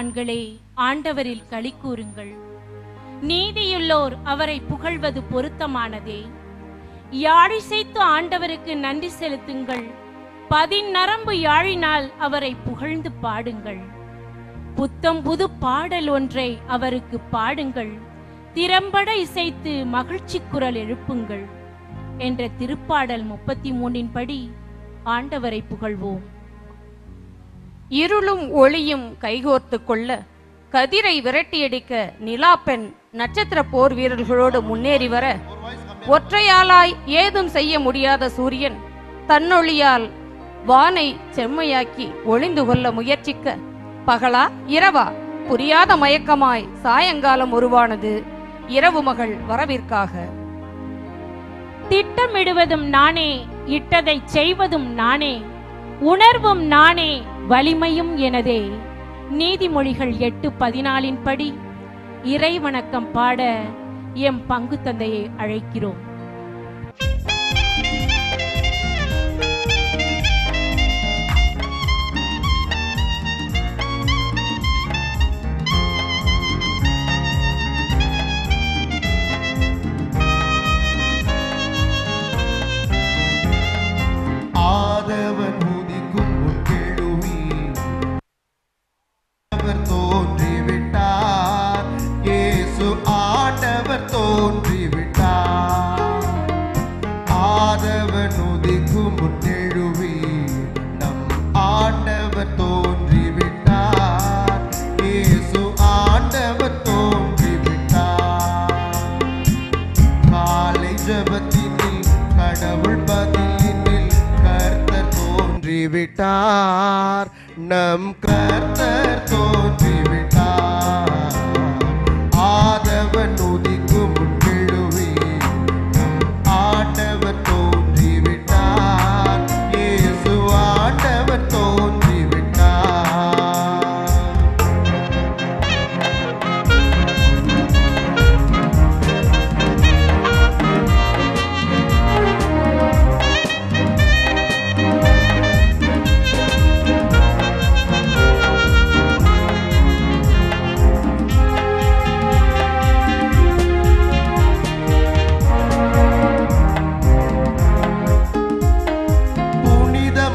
நீதிமான்களே, ஆண்டவரில் களி கூறுங்கள். நீதியுள்ளோர் அவரை புகழ்வது பொருத்தமானதே. யாழிசைத்து ஆண்டவருக்கு நன்றி செலுத்துங்கள். பதிநரம்பு யாழினால் அவரை புகழ்ந்து பாடுங்கள். புத்தம் புது பாடல் ஒன்றை அவருக்கு பாடுங்கள். திறம்பட இசைத்து மகிழ்ச்சி குரல் எழுப்புங்கள் என்ற திருப்பாடல் 33 படி ஆண்டவரை புகழ்வோம். இருளும் ஒளியும் கைகோர்த்து கொள்ள, கதிரை விரட்டியடிக்க நிலாப்பெண் நட்சத்திர போர் வீரர்களோடு முன்னேறி வர, ஒற்றையாளாய் ஏதும் செய்ய முடியாத சூரியன் தன்னொளியால் வானை செம்மையாக்கி ஒளிந்து கொள்ள முயற்சிக்க, பகலா இரவா புரியாத மயக்கமாய் சாயங்காலம் உருவானது இரவு மகள் வரவிற்காக. திட்டமிடுவதும் நானே, இட்டதை செய்வதும் நானே, உணர்வும் நானே, வலிமையும் எனதே. நீதிமொழிகள் 8:14 படி இறை வணக்கம் பாட எம் பங்கு தந்தையை அழைக்கிறோம். விட்டார் நம் கர்த்தர் தோன்றிவிட்டார். ஆதவன் உதிக்கும் முன்னெழுவி நம் ஆண்டவர் தோன்றிவிட்டார். இயேசு ஆண்டவர் தோன்றிவிட்டார்.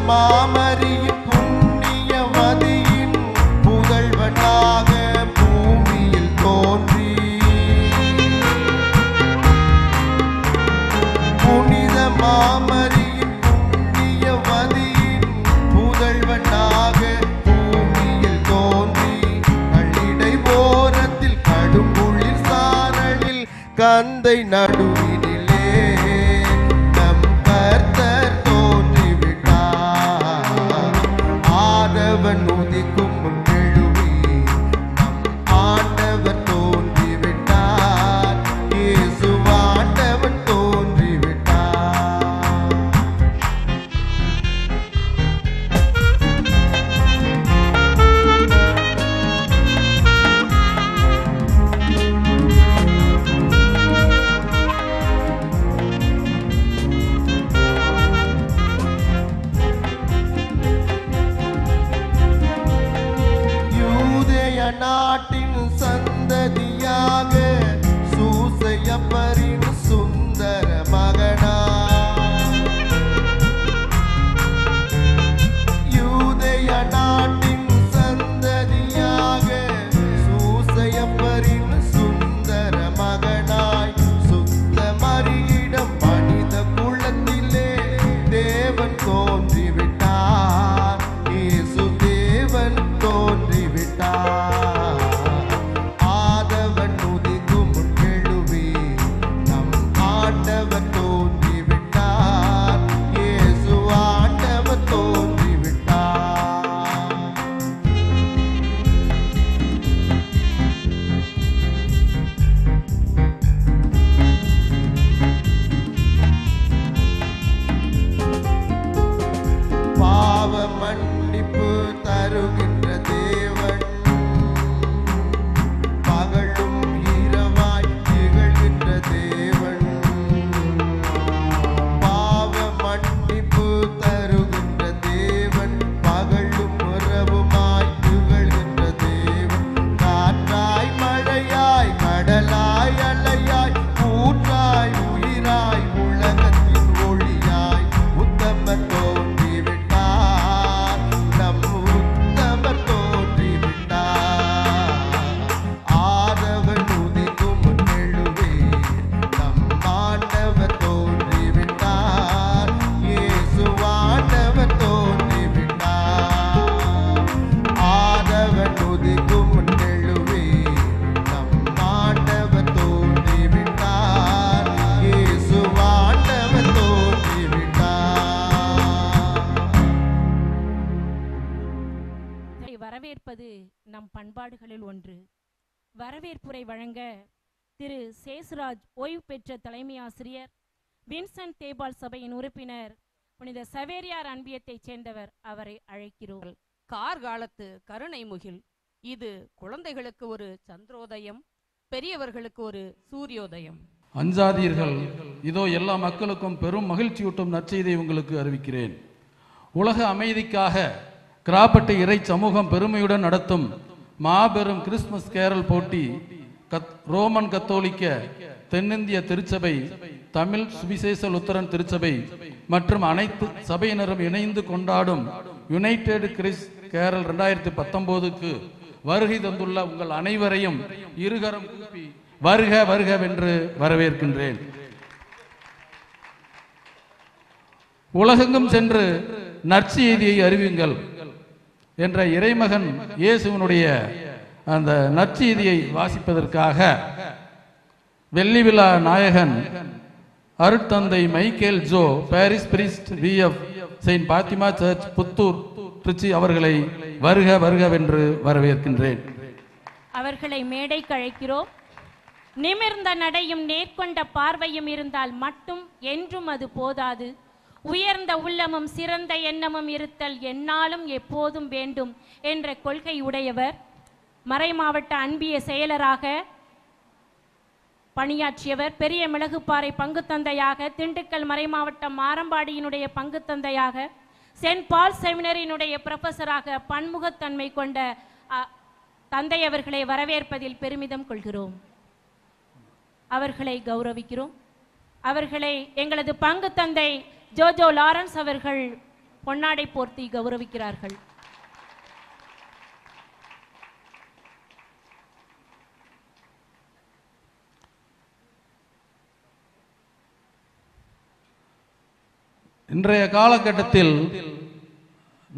மாமரியின் புண்ணியவதியின் புதல்வனாக பூமியில் தோன்றி, புனித மாமரியின் புண்ணியவதியின் புதல்வனாக பூமியில் தோன்றி, கல்லிடை ஓரத்தில் கடுங்குளிர் சாரலில் கந்தை நடுவினிலே நம் கர்த்தர் ஆதவன் உதிக்கும் முன்னெழுவி நம் ஆண்டவர் தோன்றிவிட்டார். இயேசு ஆண்டவர் தோன்றிவிட்டார். வரவேற்பது நம் பண்பாடுகளில் ஒன்று. வரவேற்புரை வழங்க திரு சேசுராஜ் ஓய்வு பெற்ற தலைமை ஆசிரியர், வின்சென்ட் தேபால் சபையின் உறுப்பினர், புனித சவேரியார் அன்பியத்தைச் சேர்ந்தவர், அவரை அழைக்கிறோம். கார்காலத்து கருணை முகில் இது குழந்தைகளுக்கு ஒரு சந்திரோதயம், பெரியவர்களுக்கு ஒரு சூரியோதயம். அஞ்சாதீர்கள், இதோ எல்லா மக்களுக்கும் பெரும் மகிழ்ச்சியூட்டும் நற்செய்தியை உங்களுக்கு அறிவிக்கிறேன். உலக அமைதிக்காக கிராப்பட்டு இறை சமூகம் பெருமையுடன் நடத்தும் மாபெரும் கிறிஸ்துமஸ் கேரல் போட்டி ரோமன் கத்தோலிக்க தென்னிந்திய திருச்சபை, தமிழ் சுவிசேஷ லுத்தரன் திருச்சபை மற்றும் அனைத்து சபையினரும் இணைந்து கொண்டாடும் யுனைடெட் கிறிஸ் கேரல் 2019க்கு வருகை தந்துள்ள உங்கள் அனைவரையும் இருகரம் கூப்பி வருக வருகவென்று வரவேற்கின்றேன். உலகெங்கும் சென்று நற்செய்தியை அறிவியுங்கள் என்ற இறைமகன் இயேசுவினுடைய அந்த நற்செய்தியை வாசிப்பதற்காக வெள்ளி விழா நாயகன் அருட்தந்தை Michael Joe, parish priest VF, Saint Fatima church, Puthur, Trichy அவர்களை வருக வருகவென்று வரவேற்கின்றேன். அவர்களை மேடைக்கு அழைக்கிறோம். நிமிர்ந்த நடையும் நேர்கொண்ட பார்வையும் இருந்தால் மட்டும் என்றும் அது போதாது. உயர்ந்த உள்ளமும் சிறந்த எண்ணமும் இருத்தல் எந்நாளும் எப்போதும் வேண்டும் என்ற கொள்கை உடையவர். மறைமாவட்ட அன்பிய செயலராக பணியாற்றியவர். பெரிய மிளகுப்பாறை பங்கு தந்தையாக, திண்டுக்கல் மறைமாவட்டம் மாரம்பாடியினுடைய பங்கு தந்தையாக, சென்ட் பால் செமினரியினுடைய புரொஃபஸராக பன்முகத்தன்மை கொண்ட தந்தை அவர்களை வரவேற்பதில் பெருமிதம் கொள்கிறோம். அவர்களை கௌரவிக்கிறோம். அவர்களை எங்களது பங்கு தந்தை ஜோஜோ லாரன்ஸ் அவர்கள் பொன்னாடை போர்த்தி கௌரவிக்கிறார்கள். இன்றைய காலகட்டத்தில்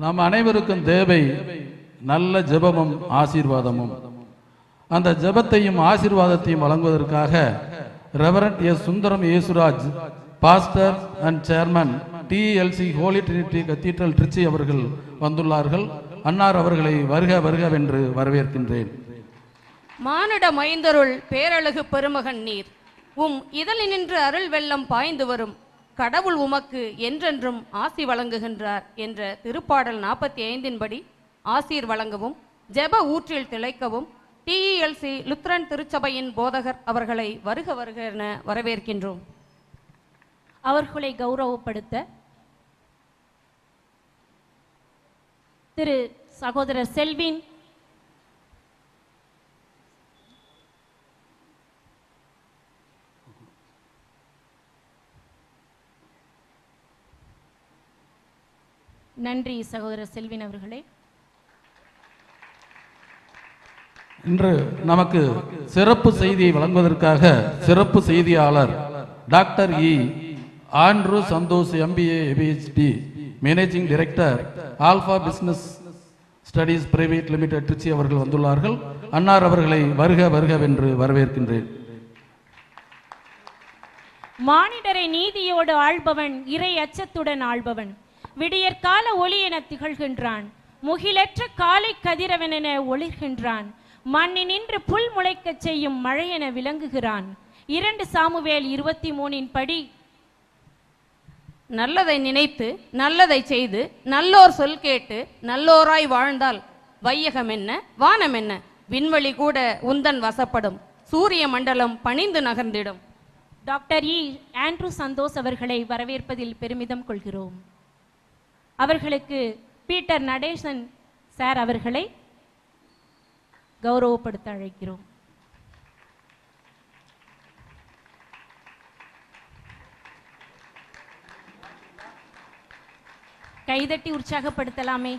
நாம் அனைவருக்கும் தேவை நல்ல ஜெபமும் ஆசீர்வாதமும். அந்த ஜெபத்தையும் ஆசீர்வாதத்தையும் வழங்குவதற்காக Reverend S Sundaram Yesuraj, pastor and chairman TLC Holy Trinity Cathedral Trichy அவர்கள் வந்துள்ளார்கள். அன்னார் அவர்களை வருக வருகவென்று வரவேற்கின்றேன். மானிட மைந்தருள் பேரழகு பெருமகன் நீர், இதழினின்று அருள் வெள்ளம் பாய்ந்து வரும், கடவுள் உமக்கு என்றென்றும் ஆசி வழங்குகின்றார் என்ற திருப்பாடல் 45 படி ஆசீர் வழங்கவும், ஜெப ஊற்றில் திளைக்கவும் TLC லுத்ரன் திருச்சபையின் போதகர் அவர்களை வருக வருக என வரவேற்கின்றோம். அவர்களை கௌரவப்படுத்த திரு சகோதரர் செல்வின், நன்றி சகோதரர் செல்வின் அவர்களே. இன்று நமக்கு சிறப்பு செய்தியை வழங்குவதற்காக சிறப்பு செய்தியாளர் doctor Andrew Santhosh MBA PhD, managing director Alpha Business Studies private limited Trichy அவர்கள் வந்துள்ளார்கள். அன்னார் அவர்களை வருக வருகவென்று வரவேற்கின்றேன். மானிடரை நீதியோடு ஆள்பவன், இறை அச்சத்துடன் ஆள்பவன், விடியற்கால ஒளி என திகழ்கின்றான், முகிலற்ற காலை கதிரவன் என ஒளிர்கின்றான், மண்ணினின்று புல் முளைக்கச் செய்யும் மழை என விளங்குகிறான். 2 சாமுவேல் 23 படி, நல்லதை நினைத்து நல்லதை செய்து நல்லோர் சொல் கேட்டு நல்லோராய் வாழ்ந்தால் வையகம் என்ன வானம் என்ன, விண்வெளி கூட உந்தன் வசப்படும், சூரிய மண்டலம் பணிந்து நகர்ந்திடும். டாக்டர் ஆண்ட்ரூ சந்தோஷ் அவர்களை வரவேற்பதில் பெருமிதம் கொள்கிறோம். அவர்களுக்கு பீட்டர் நடேசன் சார் அவர்களை கௌரவப்படுத்த அழைக்கிறோம். கைதட்டி உற்சாகப்படுத்தலாமே.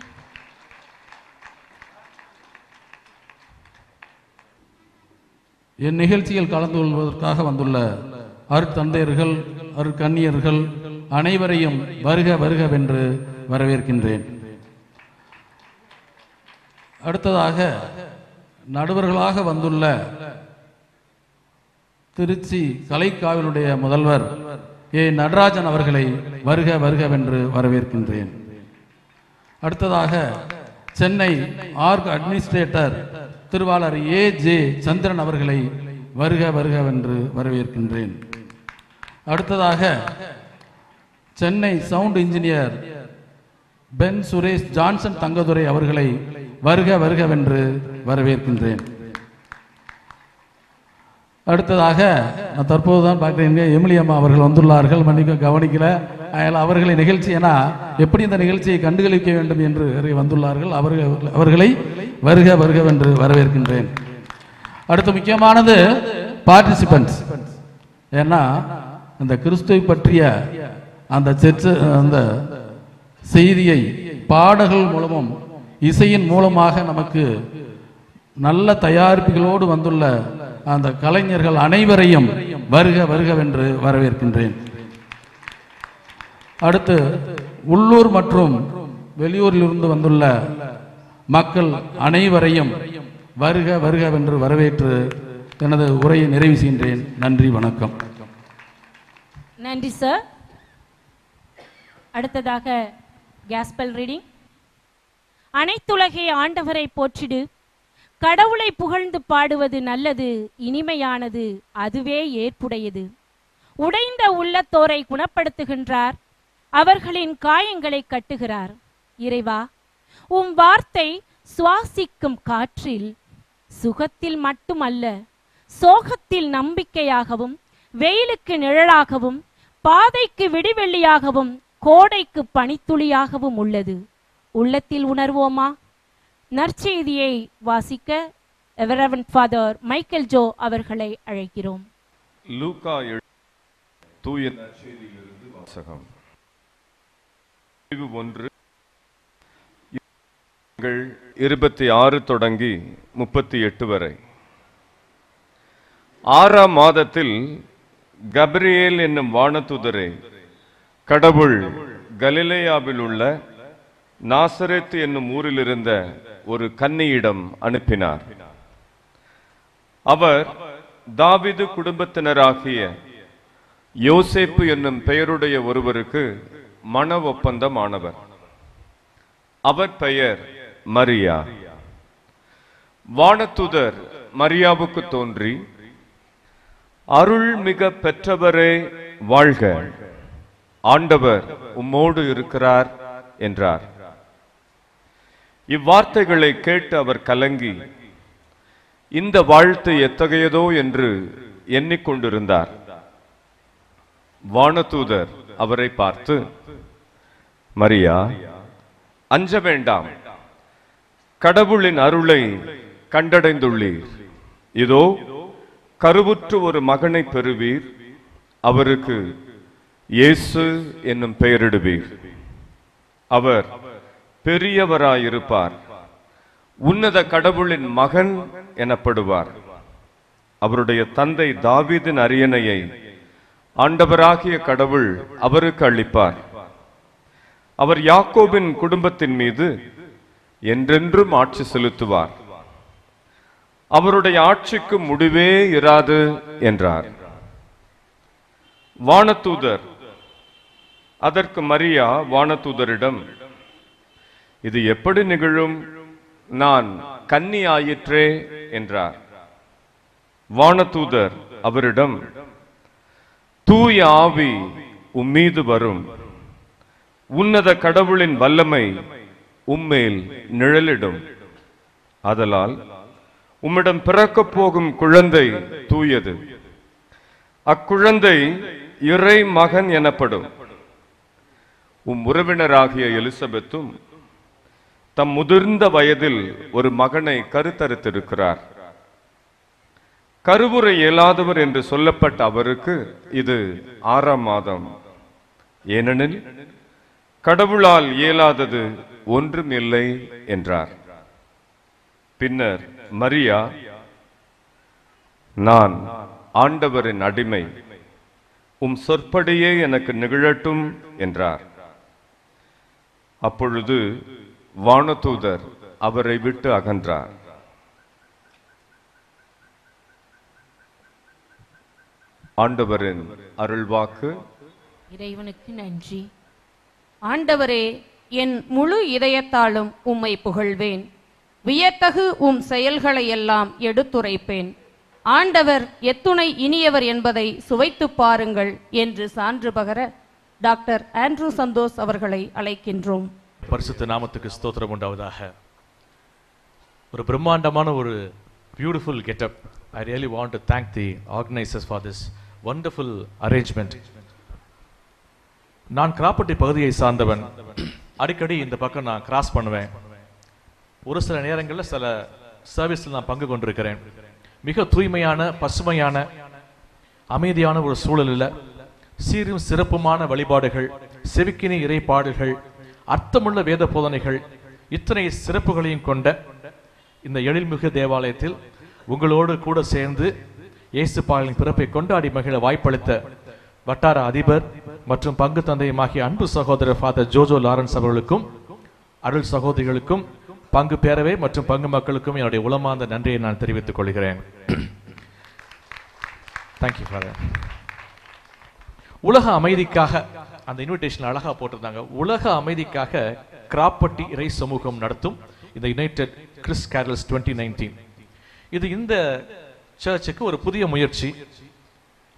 என் நிகழ்ச்சியில் கலந்து கொள்வதற்காக வந்துள்ள அருட்தந்தையர்கள், அருட்கன்னியர்கள் அனைவரையும் வருக வருகவென்று வரவேற்கின்றேன். அடுத்ததாக நடுவர்களாக வந்துள்ள திருச்சி கலைக்காவிலுடைய முதல்வர் நடராஜன் அவர்களை வருக வருகவென்று வரவேற்கின்றேன். அடுத்ததாக சென்னை ஆர்க் அட்மினிஸ்ட்ரேட்டர் திருவாளர் ஏ.ஜே. சந்திரன் அவர்களை வருக வருகவென்று வரவேற்கின்றேன். அடுத்ததாக Chennai sound engineer Ben Suresh Johnson Thangadurai அவர்களை வருக வருகவென்று வரவேற்கின்றேன். அடுத்ததாக நான் தற்போதுதான் பார்க்கிறேன், எமிலி அம்மா அவர்கள் வந்துள்ளார்கள். மன்னிக்க கவனிக்கல. அவர்களை நிகழ்ச்சி என எப்படி இந்த நிகழ்ச்சியை கண்டுகளிக்க வேண்டும் என்று வந்துள்ளார்கள். அவர்களை வருக வருகவென்று வரவேற்கின்றேன். அடுத்து முக்கியமானது பார்ட்டிசிபென்ட்ஸ். ஏன்னா இந்த கிறிஸ்துவை பற்றிய அந்த அந்த செய்தியை பாடல்கள் மூலமும் இசையின் மூலமாக நமக்கு நல்ல தயாரிப்புகளோடு வந்துள்ள அந்த கலைஞர்கள் அனைவரையும் வருக வருகவென்று வரவேற்கின்றேன். அடுத்து உள்ளூர் மற்றும் வெளியூரில் இருந்து வந்துள்ள மக்கள் அனைவரையும் வருக வருகவென்று வரவேற்று எனது உரையை நிறைவு செய்கின்றேன். நன்றி, வணக்கம். நன்றி சார். அடுத்ததாக காஸ்பல் ரீடிங். அனைத்துலகே ஆண்டவரை போற்றிடு, கடவுளை புகழ்ந்து பாடுவது நல்லது, இனிமையானது, அதுவே ஏற்புடையது. உடைந்த உள்ளத்தோரை குணப்படுத்துகின்றார், அவர்களின் காயங்களை கட்டுகிறார். இறைவா, உம் வார்த்தை சுவாசிக்கும் காற்றில் சுகத்தில் மட்டுமல்ல, சோகத்தில் நம்பிக்கையாகவும், வெயிலுக்கு நிழலாகவும், பாதைக்கு விடிவெள்ளியாகவும், கோடைக்கு பனித்துளியாகவும் உள்ளது. உள்ளத்தில் உணர்வோமா? நற்செய்தியை வாசிக்க ரெவரண்ட் ஃபாதர் மைக்கேல் ஜோ அவர்களை அழைக்கிறோம். லூக்கா தூய நற்செய்தியிலிருந்து வாசகம். 1:26 தொடங்கி 38 வரை. 6ஆம் மாதத்தில் கபிரியேல் என்னும் வானதூதரை கடவுள் கலிலேயாவில் உள்ள நாசரேத் என்னும் ஊரில் இருந்த ஒரு கன்னியிடம் அனுப்பினார். அவர் தாவீது குடும்பத்தினராகிய யோசேப்பு என்னும் பெயருடைய ஒருவருக்கு மன ஒப்பந்தமானவர். அவர் பெயர் மரியா. வானதூதர் மரியாவுக்கு தோன்றி, அருள் மிக பெற்றவரே வாழ்க, ஆண்டவர் உம்மோடு இருக்கிறார் என்றார். இவ்வார்த்தைகளை கேட்டு அவர் கலங்கி இந்த வாழ்த்து எத்தகையதோ என்று எண்ணிக்கொண்டிருந்தார். வானதூதர் அவரை பார்த்து, மரியா, அஞ்ச வேண்டாம், கடவுளின் அருளை கண்டடைந்துள்ளீர். இதோ கருவுற்று ஒரு மகனை பெறுவீர், அவருக்கு இயேசு என்னும் பெயரிடுவீர். அவர் பெரியவராயிருப்பார், உன்னத கடவுளின் மகன் எனப்படுவார். அவருடைய தந்தை தாவீதின் அரியணையை ஆண்டவராகிய கடவுள் அவருக்கு அளிப்பார். அவர் யாக்கோபின் குடும்பத்தின் மீது என்றென்றும் ஆட்சி செலுத்துவார். அவருடைய ஆட்சிக்கு முடிவே இராது என்றார். வானதூதர் அதற்கு மரியா வானதூதரிடம், இது எப்படி நிகழும், நான் கன்னி ஆயிற்றே என்றார். வானதூதர் அவரிடம், தூய ஆவி உம்மீது வரும், உன்னத கடவுளின் வல்லமை உம்மேல் நிழலிடும். ஆதலால் உம்மிடம் பிறக்கப் போகும் குழந்தை தூயது, அக்குழந்தை இறை மகன் எனப்படும். உம் உறவினராகிய எலிசபெத்தும் தம் முதிர்ந்த வயதில் ஒரு மகனை கருத்தரித்திருக்கிறார். கருவுரை இயலாதவர் என்று சொல்லப்பட்ட அவருக்கு இது 6ஆம் மாதம். ஏனெனில் கடவுளால் இயலாதது ஒன்றும் இல்லை என்றார். பின்னர் மரியா, நான் ஆண்டவரின் அடிமை, உம் சொற்படியே எனக்கு நிகழட்டும் என்றார். அப்பொழுது வானதூதர் அவரை விட்டு அகன்றார். ஆண்டவரின் அருள்வாக்கு. இறைவனுக்கு நன்றி. ஆண்டவரே, என் முழு இதயத்தாலும் உம்மை புகழ்வேன். வியத்தகு உம் செயல்களை எல்லாம் எடுத்துரைப்பேன். ஆண்டவர் எத்துணை இனியவர் என்பதை சுவைத்து பாருங்கள் என்று சான்று பகர டாக்டர் ஆண்ட்ரூ சந்தோஷ் அவர்களை அழைக்கின்றோம். பரிசுத்த நாமத்துக்கு ஸ்தோத்திரம் உண்டாவதாக. ஒரு பிரம்மாண்டமான ஒரு beautiful getup. I really want to thank the organizers for this wonderful arrangement. நான் கிராப்பட்டி பகுதியை சார்ந்தவன். அடிக்கடி இந்த பக்கம் நான் கிராஸ் பண்ணுவேன். ஒரு சில நேரங்களில் சில சர்வீஸில் நான் பங்கு கொண்டிருக்கிறேன். மிக தூய்மையான, பசுமையான, அமைதியான ஒரு சூழலில் சீரும் சிறப்புமான வழிபாடுகள், செவிக்கினி இறைப்பாடுகள், அர்த்தமுள்ள வேத போதனைகள், இத்தனை சிறப்புகளையும் கொண்ட இந்த எழில்மிகு தேவாலயத்தில் உங்களோடு கூட சேர்ந்து இயேசு பாலின் பிறப்பை கொண்டாடி மகிழ வாய்ப்பளித்த வட்டார அதிபர் மற்றும் பங்கு தந்தையுமாகிய அன்பு சகோதரர் ஃபாதர் ஜோஜோ லாரன்ஸ் அவர்களுக்கும், அருள் சகோதரிகளுக்கும், பங்கு பேரவை மற்றும் பங்கு மக்களுக்கும் என்னுடைய உளமார்ந்த நன்றியை நான் தெரிவித்துக் கொள்கிறேன். Thank you father. உலக அமைதிக்காக அந்த இன்விடேஷன் அழகா போட்டிருந்தாங்க. உலக அமைதிக்காக கிராப்பட்டி இறை சமூகம் நடத்தும் இந்த யுனைடெட் கிறிஸ் கேரல்ஸ் 2019. இது இந்த சர்ச்சுக்கு ஒரு புதிய முயற்சி,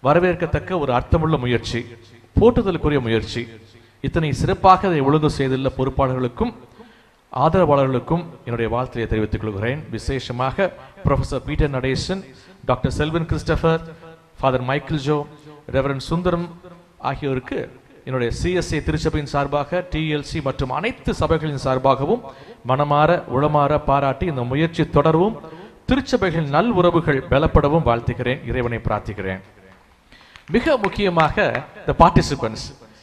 வரவேற்கத்தக்க ஒரு அர்த்தமுள்ள முயற்சி, போற்றுதலுக்குரிய முயற்சி. இத்தனை சிறப்பாக இதை ஒழுங்கு செய்துள்ள பொறுப்பாளர்களுக்கும் ஆதரவாளர்களுக்கும் என்னுடைய வாழ்த்தையை தெரிவித்துக் கொள்கிறேன். விசேஷமாக professor Peter Natesan, doctor Selvan Christopher, father Michael Joe, reverend Sundaram ஆகியோருக்கு என்னுடைய சிஎஸ்ஐ திருச்சபையின் சார்பாக, டிஎல்சி மற்றும் அனைத்து சபைகளின் சார்பாகவும் மனமாற உளமாற பாராட்டி இந்த முயற்சி தொடரவும், திருச்சபைகளின் நல் உறவுகள் பலப்படவும் வாழ்த்துகிறேன், இறைவனை பிரார்த்திக்கிறேன். மிக முக்கியமாக the participants.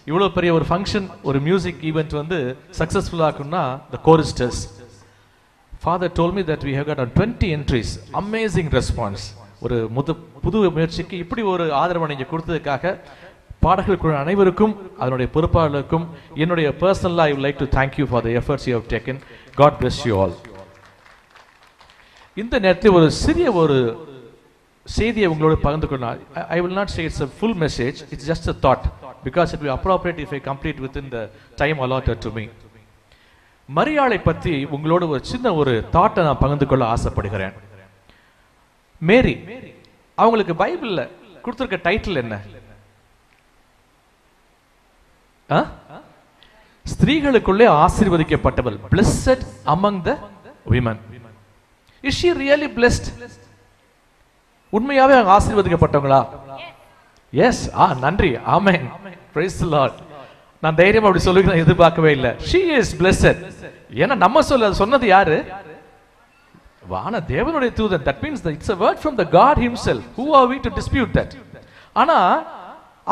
இவ்வளவு பெரிய ஒரு ஃபங்க்ஷன், ஒரு மியூசிக் ஈவெண்ட் வந்து சக்சஸ்ஃபுல் ஆகும்னா the choristers. Father told me that we have got 20 entries. Amazing response. ஒரு புது முயற்சிக்கு இப்படி ஒரு ஆதரவை நீங்க கொடுத்ததுக்காக பாடகர்கள் குழு அனைவருக்கும், அதனுடைய பொறுப்பாளர்களுக்கும் என்னுடைய பர்சனலா I would like to thank you for the efforts you have taken. God bless you all. இந்த நேரத்தில் ஒரு சிறிய ஒரு செய்தியை உங்களோடு பகிர்ந்து கொள்ளலாம். I will not say it's a full message, it's just a thought because it will be appropriate if I complete within the time allotted to me. மரியாளை பற்றி உங்களோடு ஒரு சின்ன ஒரு தாட்டை நான் பகிர்ந்து கொள்ள ஆசைப்படுகிறேன். மேரி, அவங்களுக்கு பைபிள்ல கொடுத்திருக்க டைட்டில் என்ன? ஸ்திரீகளுக்குள்ளே ஆசீர்வதிக்கப்பட்டவள், blessed among the women. Is she really blessed? உண்மையாவே அவங்க ஆசீர்வதிக்கப்பட்டவங்களா? எஸ். நன்றி. ஆமென். Praise the Lord. நான் தைரியமா அப்படி சொல்லுகிறேன், எதிர்பார்க்கவே இல்லை. She is blessed. ஏன்னா நம்ம சொன்னது யாரு? வான தேவனுடைய தூதன். That means that it's a word from the God himself. Who are we to dispute that? ஆனா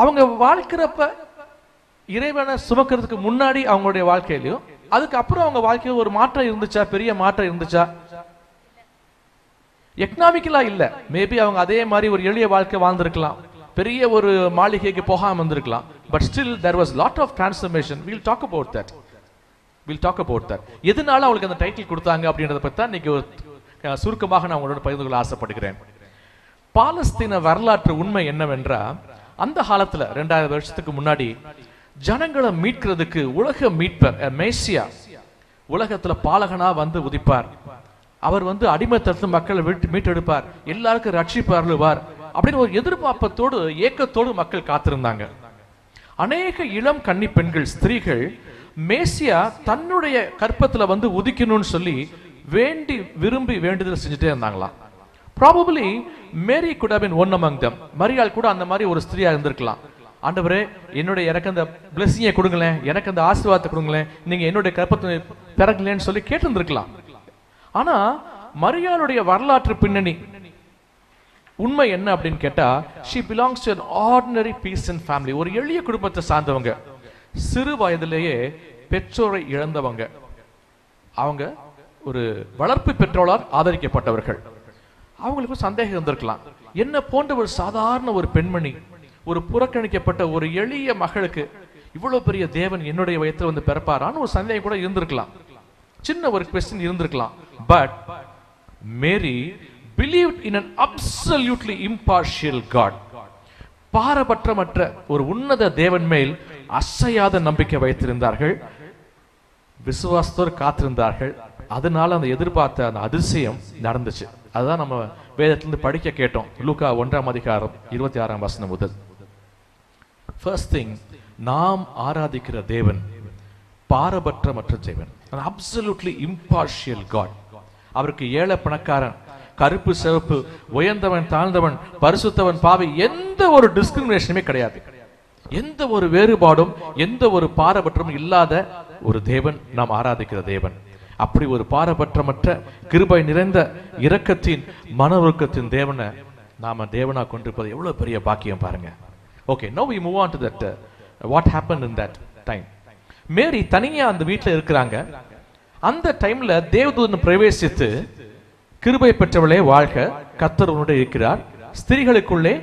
அவங்க வாழ்க்கிறப்ப இறைவனை சுமக்கிறதுக்கு முன்னாடி அவங்களுடைய வாழ்க்கையிலையும் அதுக்கு அப்புறம் அவங்க வாழ்க்கையில் ஒரு மாற்றம் இருந்துச்சா? பெரிய மாற்றம் இருந்துச்சா? எக்கனாமிக்கலா இல்ல, மேபி அவங்க அதே மாதிரி ஒரு எளிய வாழ்க்கை வாழ்ந்திருக்கலாம், பெரிய ஒரு மாளிகைக்கு போகாம வந்திருக்கலாம். But still there was lot of transformation. Will talk about that. எதனால அவங்களுக்கு அந்த டைட்டில் கொடுத்தாங்க அப்படின்றத பத்தி தான் இன்னைக்கு சுருக்கமாக நான் உங்களோட பகிர்ந்து கொள்ள ஆசைப்படுகிறேன். பாலஸ்தீன வரலாற்று உண்மை என்னவென்றா, அந்த காலத்துல 2000 வருஷத்துக்கு முன்னாடி ஜனங்களை மீட்கிறதுக்கு உலக மீட்பர் மேசியா உலகத்துல பாலகனா வந்து உதிப்பார். அவர் வந்து அடிமைத்தனத்து மக்களை மீட்டெடுப்பார், எல்லாருக்கும் ரட்சிப்பார் அப்படின்னு ஒரு எதிர்பார்ப்பத்தோடு ஏக்கத்தோடு மக்கள் காத்திருந்தாங்க. அநேக இளம் கன்னி பெண்கள், ஸ்திரீகள் மேசியா தன்னுடைய கற்பத்துல வந்து உதிக்கணும்னு சொல்லி வேண்டி விரும்பி வேண்டுதல் செஞ்சுட்டே இருந்தாங்களாம். Probably Mary could have been one among them. மரியாள் கூட அந்த மாதிரி ஒரு ஸ்திரீயா இருந்திருக்கலாம். ஆண்டவரே, என்னுடைய எனக்கு அந்த பிளெஸிங்கை கொடுங்களேன், எனக்கு அந்த ஆசீர்வாதத்தை கொடுங்களேன், நீங்க என்னுடைய கற்பத்தை பிறகுலேன்னு சொல்லி கேட்டிருந்திருக்கலாம். ஆனா மரியாளுடைய வரலாற்று பின்னணி உண்மை என்ன அப்படின்னு கேட்டா, she belongs to an ordinary peasant family. ஒரு எளிய குடும்பத்தை சார்ந்தவங்க, சிறு வயதிலேயே பெற்றோரை இழந்தவங்க, அவங்க ஒரு வளர்ப்பு பெற்றோரால் ஆதரிக்கப்பட்டவர்கள். அவங்களுக்கு சந்தேகம் இருந்திருக்கலாம், என்ன போன்ற ஒரு சாதாரண ஒரு பெண்மணி, ஒரு புறக்கணிக்கப்பட்ட ஒரு எளிய மகளுக்கு இவ்வளவு பெரிய தேவன் என்னுடைய வயத்துல வந்து பிறப்பாரான்னு ஒரு சந்தேகம் கூட இருந்திருக்கலாம், சின்ன ஒரு கொஸ்டின் இருந்திருக்கலாம். But Mary believed in an absolutely impartial God. பாரபட்சமற்ற ஒரு உன்னத தேவன் மேல் அசையாத நம்பிக்கை வைத்திருந்தார்கள். விசுவாசத்தோடு காத்திருந்தார்கள். அதனால அந்த எதிர்பார்த்த அந்த அதிசயம் நடந்துச்சு. அதுதான் நம்ம வேதத்திலிருந்து படிக்க கேட்டோம். லூக்கா 1:26 முதல். ஃபர்ஸ்ட் திங், நாம் ஆராதிக்கிற தேவன் பாரபட்சமற்ற தேவன், அப்சல்யூட்லி இம்பார்ஷியல் காட். அவருக்கு ஏழை பணக்காரன், கருப்பு சிவப்பு, உயர்ந்தவன் தாழ்ந்தவன், பரிசுத்தவன் பாவி, எந்த ஒரு டிஸ்கிரிமினேஷனுமே கிடையாது. எந்த ஒரு வேறுபாடும் எந்த ஒரு பாரபட்சமும் இல்லாத ஒரு தேவன் நாம் ஆராதிக்கிற தேவன். அப்படி ஒரு பாரபட்சமற்ற கிருபை நிறைந்த இரக்கத்தின் மனவுருக்கத்தின் தேவனை நாம தேவனா கொண்டிருப்பது எவ்வளவு பெரிய பாக்கியம் பாருங்க. Okay, now we move on to that what happened in that time. மேரி தனியா அந்த வீட்டில் இருக்கிறாங்க. அந்த டைம்ல தேவதூதன் பிரவேசித்து, கிருபை பெற்றவளே வாழ்க, கர்த்தர் உன்னோடு இருக்கிறார், ஸ்திரீகளுக்குள்ளே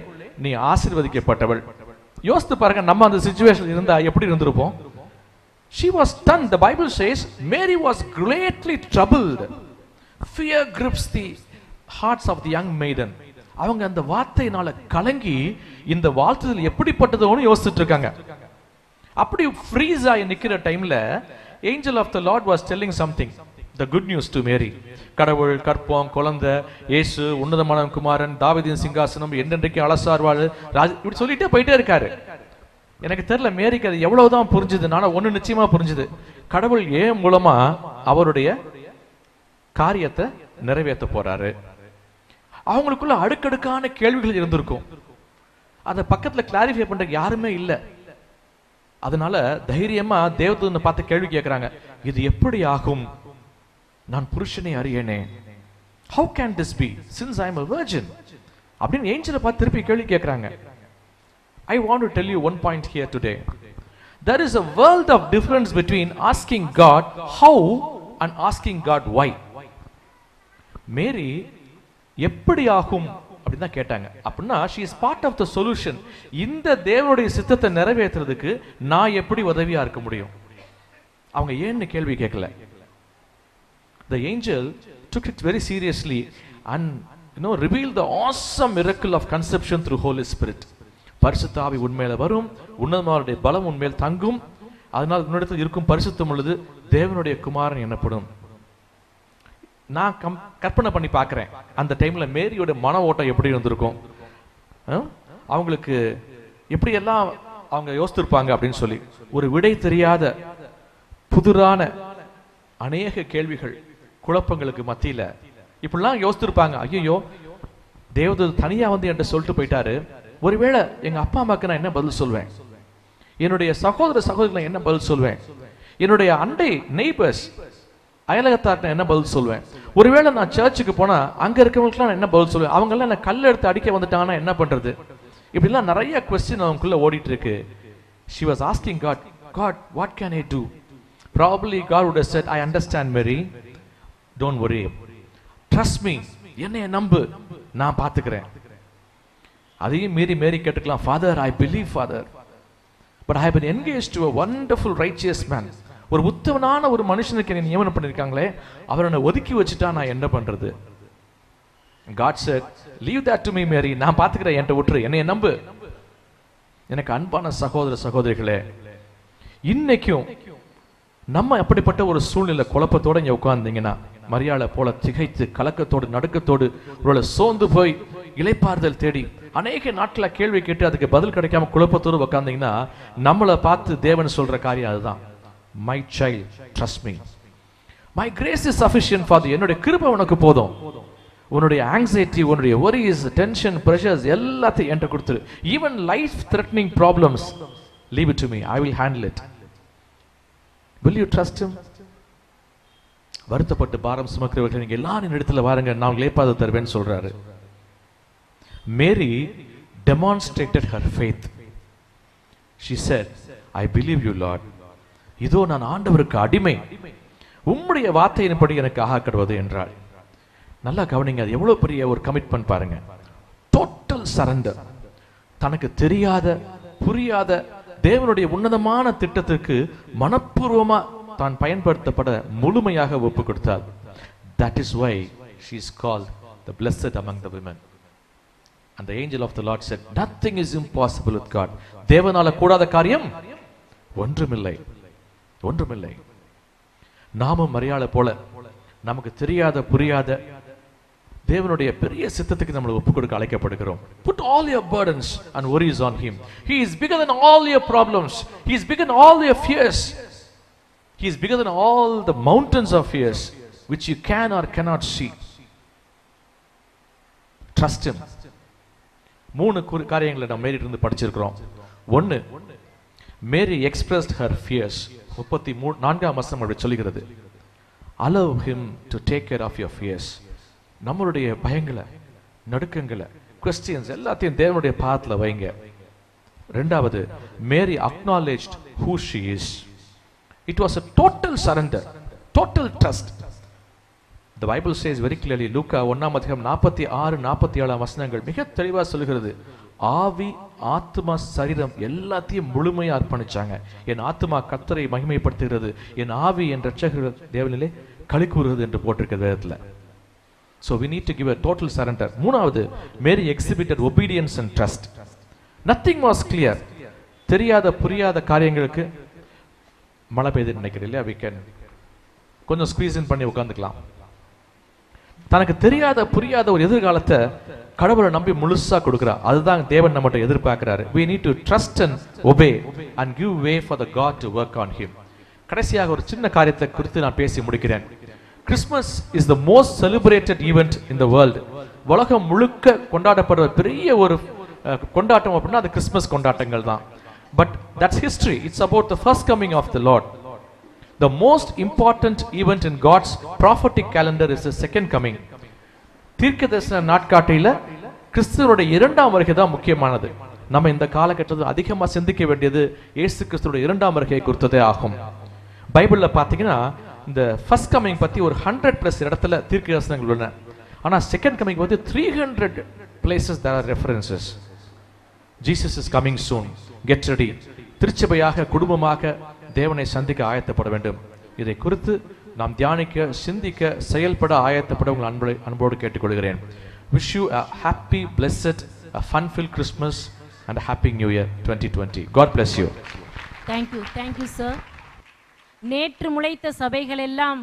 நீ ஆசீர்வதிக்கப்பட்டவள். யோசித்து பாருங்க, நம்ம அந்த சிச்சுவேஷன் இருந்தா எப்படி இருந்திருப்போம்? She was stunned. The Bible says Mary was greatly troubled. Fear grips the hearts of the young maiden. அவங்க அந்த வார்த்தையினால கலங்கி இந்த வாழ்த்துதல் எப்படிப்பட்டதோன்னு யோசிச்சுட்டு இருக்காங்க. அப்படி ஃப்ரீஸ் ஆகி நிக்கிற டைம்ல angel of the Lord was telling something, the good news to Mary. கடவுள், கற்பம், குழந்தை, இயேசு, உன்னதமான குமாரன், தாவீதின் சிங்காசனம், என்றென்றைக்கு அலசார்வாள், இப்படி சொல்லிட்டே போயிட்டே இருக்காரு. எனக்கு தெரியல மேரிக்கு அது எவ்வளவுதான் புரிஞ்சுது. ஆனா ஒண்ணு நிச்சயமா புரிஞ்சுது, கடவுள் ஏன் மூலமா அவருடைய காரியத்தை நிறைவேற்ற போறாரு. அவங்களுக்குள்ள அடுக்கடுக்கான கேள்விகள் இருந்திருக்கும். அதை பக்கத்துல கிளாரிஃபை பண்ற யாருமே இல்லை. அதனால தைரியமா தேவதூதனை பார்த்து கேள்வி கேட்கிறாங்க, இது எப்படி ஆகும்? நான் புருஷனை அறியேனே, how can this be since I am a virgin? அப்படின்னு ஏஞ்சலை பார்த்து திருப்பி கேள்வி கேட்கிறாங்க. I want to tell you one point here today. There is a world of difference between asking God how and asking God why. மேரி எப்படி ஆகும் அப்படின்னு தான் கேட்டாங்க. அப்படின்னா she is part of the solution. இந்த தேவனுடைய சித்தத்தை நிறைவேற்றுறதுக்கு நான் எப்படி உதவியா இருக்க முடியும்? அவங்க ஏன்னு கேள்வி கேட்கல. The angel took it very seriously and revealed the awesome miracle of conception through Holy Spirit. பரிசுத்த ஆவி உண்மையில வரும், உன்னதமானவருடைய பலம் உண்மையில் தங்கும், அதனால் உன்னிடத்தில் இருக்கும் பரிசுத்தம் உள்ளது தேவனுடைய குமாரன் எனப்படும். நான் கற்பனை பண்ணி பார்க்கிறேன், அந்த டைம்ல மேரியோட மன ஓட்டம் எப்படி இருந்திருக்கும், அவங்களுக்கு எப்படி எல்லாம் அவங்க யோசித்திருப்பாங்க அப்படின்னு சொல்லி. ஒரு விடை தெரியாத புதுரான அநேக கேள்விகள், குழப்பங்களுக்கு மத்தியில இப்படிலாம் யோசித்திருப்பாங்க. ஐயோ, தேவதூதன் தனியா வந்து என்கிட்ட சொல்லிட்டு போயிட்டாரு, ஒருவேளை எங்க அப்பா அம்மாக்கு நான் என்ன பதில் சொல்வேன், என்னுடைய சகோதர சகோதரிகளை என்ன பதில் சொல்வேன், என்னுடைய அண்டை நெய்பர்ஸ் அயலகத்தார்ட்ட என்ன பதில் சொல்வேன், ஒருவேளை நான் சர்ச்சுக்கு போனா அங்க இருக்கிறவங்களுக்குலாம் நான் என்ன பதில் சொல்வேன், அவங்க எல்லாம் என்ன கல்ல எடுத்து அடிக்க வந்துட்டாங்கன்னா என்ன பண்றது, இப்படிலாம் நிறைய கொஸ்டின் அவங்களுக்குள்ள ஓடிட்டு இருக்கு. She was asking God, God, what can I do? Probably God would have said, I understand Mary, don't worry, trust me, என்னைய நம்பு, நான் பார்த்துக்கிறேன். அதையும் மீறி மேரி கேட்டுக்கலாம், father I believe father, but I have been engaged to a wonderful righteous man. ஒரு உத்தமனான ஒரு மனுஷனுக்கு என்ன நியமனம் பண்ணிருக்காங்களே, அவரை ஒதுக்கி வச்சுட்டா நான் என்ன பண்றது? God said, leave that to me Mary, நான் பார்த்துக்கிறேன், என்கிட்ட விட்டுரு, என்னைய நம்பு. எனக்கு அன்பான சகோதர சகோதரிகளே, இன்னைக்கும் நம்ம அப்படிப்பட்ட ஒரு சூழ்நிலை குழப்பத்தோட இங்க உட்கார்ந்தீங்கன்னா, மரியாதை போல திகைத்து கலக்கத்தோடு நடுக்கத்தோடு ஒருவேளை சோர்ந்து போய் இளைப்பாறுதல் தேடி அநேக நாட்கள கேள்வி கேட்டு அதுக்கு பதில் கிடைக்காம குழப்பத்தோடு உட்கார்ந்தீங்கன்னா, நம்மளை பார்த்து தேவன் சொல்ற காரியம் அதுதான், my child trust me, my grace is sufficient for the, என்னுடைய கிருபை உனக்கு போதும், உன்னுடைய ஆங்ஸைட்டி, உன்னுடைய வரிஸ், டென்ஷன், பிரஷர்ஸ் எல்லாத்தையும் என்கிட்ட கொடுத்துரு, even life threatening problems leave it to me, I will handle it. Will you trust him? வருத்தப்பட்டு பாரம் சுமக்கிறவர்கள் நீங்க எல்லாரும் இடத்துல வாருங்க, நான் இளைப்பாறு தருவேன்னு சொல்றாரு. Mary demonstrated her faith. She said, I believe you Lord. இதோ நான் ஆண்டவருக்கு அடிமை, உம்முடைய வார்த்தையின்படி எனக்கு ஆக கடவது என்றாள். நல்லா கவனிங்க, அது எவ்வளவு பெரிய ஒரு கமிட்மெண்ட் பாருங்க. Total surrender. தனக்கு தெரியாத புரியாத தேவனுடைய உன்னதமான திட்டத்திற்கு மனப்பூர்வமா தான் பயன்படுத்தப்பட முழுமையாக ஒப்பு கொடுத்தாள். That is why she is called the blessed among the women. And the angel of the Lord said, nothing is impossible with God. தேவனால கூடாத காரியம் ஒன்றுமில்லை, ஒன்றுமில்லை. நாமும் மரியாதை போல நமக்கு தெரியாத புரியாத தேவனுடைய பெரிய சித்தத்துக்கு நம்மளை ஒப்பு கொடுக்க அழைக்கப்படுகிறோம். Put all your burdens and worries on him. He is bigger than all your problems. He is bigger than all your fears. He is bigger than all the mountains of fears which you can or cannot see. Trust him. 3 காரியங்களை நம்ம மேரி இருந்து படிச்சிருக்கிறோம். 1, மேரி expressed her fears. 34ஆம் வசனம் அப்படி சொல்லுகிறது. Allow him to take care of your fears. நம்மளுடைய பயங்களை, நடுக்கங்களை, questions எல்லாத்தையும் தேவனுடைய பாதத்துல வைங்க. 2வது, மேரி acknowledged who she is. It was a total surrender, total trust. The Bible says very clearly, லூக்கா 1ஆம் அதிகாரம் 46-47 வசனங்கள் மிக தெளிவா சொல்கிறது. ஆவி, ஆத்மா, சரீரம் எல்லாத்தையும் முழுமையா அர்ப்பணிச்சாங்க. என் ஆத்மா கர்த்தரை மகிமைப்படுத்துகிறது, என் ஆவி என் இரட்சகர் தேவனிலே களி கூறுகிறது என்று போட்டிருக்கிறது வேதத்துல. So we need to give a total surrender. 3வது, Mary exhibited obedience and trust. Nothing was clear. தெரியாத புரியாத காரியங்களுக்கு மழை பெய்து நினைக்கிறேன் இல்லையா, we can கொஞ்சம் ஸ்குவீஸ் இன் பண்ணி உட்கார்ந்துக்கலாம். தனக்கு தெரியாத புரியாத ஒரு எதிர்காலத்தை கடவுளை நம்பி முழுசா கொடுக்கிறார். அதுதான் தேவன் நம்மகிட்ட எதிர்பார்க்கிறாரு. We need to trust and obey and give way for the God to work on him. கடைசியாக ஒரு சின்ன காரியத்தை குறித்து நான் பேசி முடிக்கிறேன். Christmas is the most celebrated event in the world. உலகம் முழுக்க கொண்டாடப்படுற பெரிய ஒரு கொண்டாட்டம் அப்படின்னா அது கிறிஸ்மஸ் கொண்டாட்டங்கள் தான். But that's history. It's about the first coming of the Lord. The most important event in God's prophetic calendar is the second coming. தீர்க்கதரிசன நாட்காட்டியில கிறிஸ்துவோட 2ஆம் வருகை தான் முக்கியமானது. நம்ம இந்த காலகட்டத்தில் அதிகமாக சிந்திக்க வேண்டியது இயேசு கிறிஸ்துவோட 2ஆம் வருகை குறித்ததே ஆகும். பைபிள்ல பாத்தீங்கன்னா இந்த ஃபர்ஸ்ட் கமிங் பத்தி ஒரு 100+ இடத்துல தீர்க்கதரிசனங்கள் உள்ளன. ஆனா செகண்ட் கமிங் பத்தி 300 places there are references. Jesus is coming soon. Get ready. திருச்சபையாக, குடும்பமாக தேவனை சந்திக்க ஆயத்தப்பட வேண்டும். இதை குறித்து நாம் தியானிக்க, சிந்திக்க, செயல்பட ஆயத்தப்பட உங்கள் அன்போடு கேட்டுக்கொள்கிறேன். Wish you a happy, blessed, a fun-filled Christmas and a happy New Year 2020. God bless you. Thank you sir. நேற்று முளைத்த சபைகள் எல்லாம்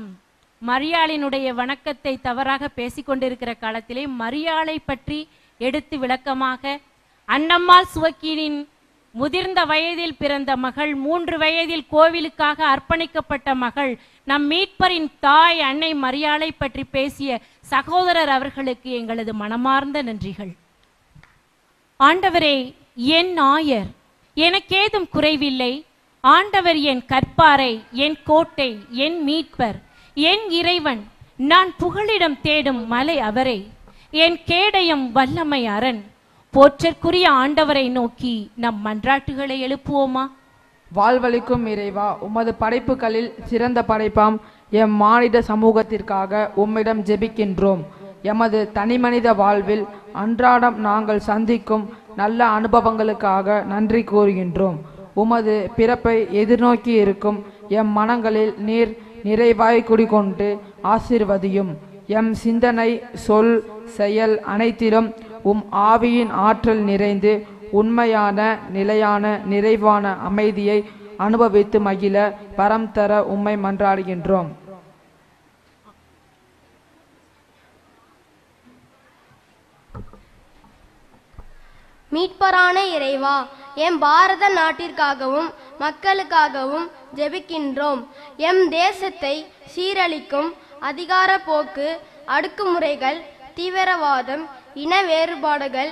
மரியாளினுடைய வணக்கத்தை தவறாக பேசிக்கொண்டிருக்கிற காலத்திலே மரியாளை பற்றி எடுத்து விளக்கமாக, அன்னம்மாள் சுவக்கீனின் முதிர்ந்த வயதில் பிறந்த மகள், 3 வயதில் கோவிலுக்காக அர்ப்பணிக்கப்பட்ட மகள், நம் மீட்பரின் தாய் அன்னை மரியாளை பற்றி பேசிய சகோதரர் அவர்களுக்கு எங்களது மனமார்ந்த நன்றிகள். ஆண்டவரே என் ஆயர், எனக்கேதும் குறைவில்லை. ஆண்டவர் என் கற்பாரை, என் கோட்டை, என் மீட்பர், என் இறைவன், நான் புகலிடம் தேடும் மலை அவரே, என் கேடயம் வல்லமை அரண். போற்றற்குரிய ஆண்டவரை நோக்கி நம் மன்றாட்டுகளை எழுப்புவோமா? வாழ்வளிக்கும் இறைவா, உமது படைப்புகளில் சிறந்த படைப்பாம் எம் மானிட சமூகத்திற்காக உம்மிடம் ஜெபிக்கின்றோம். எமது தனிமனித வாழ்வில் அன்றாடம் நாங்கள் சந்திக்கும் நல்ல அனுபவங்களுக்காக நன்றி கூறுகின்றோம். உமது பிறப்பை எதிர்நோக்கி இருக்கும் எம் மனங்களில் நீர் நிறைவாய் குடிகொண்டு ஆசீர்வதியும். எம் சிந்தனை, சொல், செயல் அனைத்திலும் உம் ஆவியின் ஆற்றல் நிறைந்து உண்மையான, நிலையான, நிறைவான அமைதியை அனுபவித்து மகிழ வரம் தர உம்மை மன்றாடுகின்றோம். மீட்பரான இறைவா, எம் பாரத நாட்டிற்காகவும் மக்களுக்காகவும் ஜெபிக்கின்றோம். எம் தேசத்தை சீரழிக்கும் அதிகார போக்கு, அடக்குமுறைகள், தீவிரவாதம், இன வேறுபாடுகள்,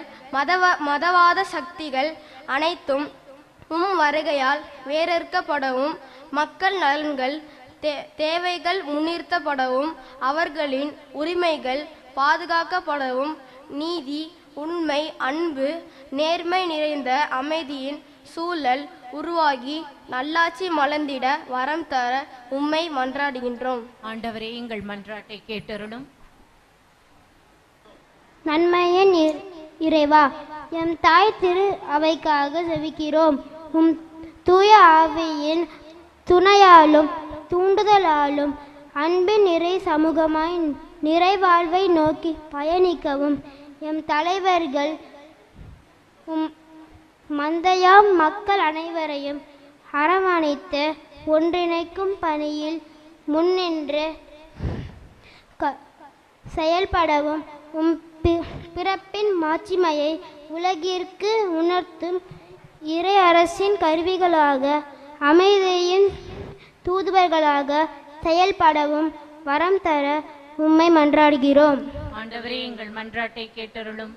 மதவாத சக்திகள் அனைத்தும் உம் வருகையால் வேறறுக்கப்படவும், மக்கள் நலன்கள், தேவைகள் முன்னிறுத்தப்படவும், அவர்களின் உரிமைகள் பாதுகாக்கப்படவும், நீதி, உண்மை, அன்பு, நேர்மை நிறைந்த அமைதியின் சூழல் உருவாகி நல்லாட்சி மலர்ந்திட வரம் தர உம்மை மன்றாடுகின்றோம். ஆண்டவரே, எங்கள் மன்றாட்டை கேட்டருளும். நன்மையின் இறைவா, எம் தாய் திரு அவைக்காக ஜெபிக்கிறோம். உம் தூய ஆவியின் துணையாலும் தூண்டுதலாலும் அன்பின் நிறை சமூகமாய் நிறைவாழ்வை நோக்கி பயணிக்கவும், எம் தலைவர்கள் மந்தையாம் மக்கள் அனைவரையும் அரவணைத்து ஒன்றிணைக்கும் பணியில் முன்னின்று செயல்படவும் உம் பிறப்பின் மாட்சிமையை உலகிற்கு உணர்த்தும் இறை அரசின் கருவிகளாக அமைதியின் தூதுவர்களாக செயல்படவும் வரம் தர உம்மை மன்றாடுகிறோம். ஆண்டவரே, எங்கள் மன்றாட்டை கேட்டருளும்.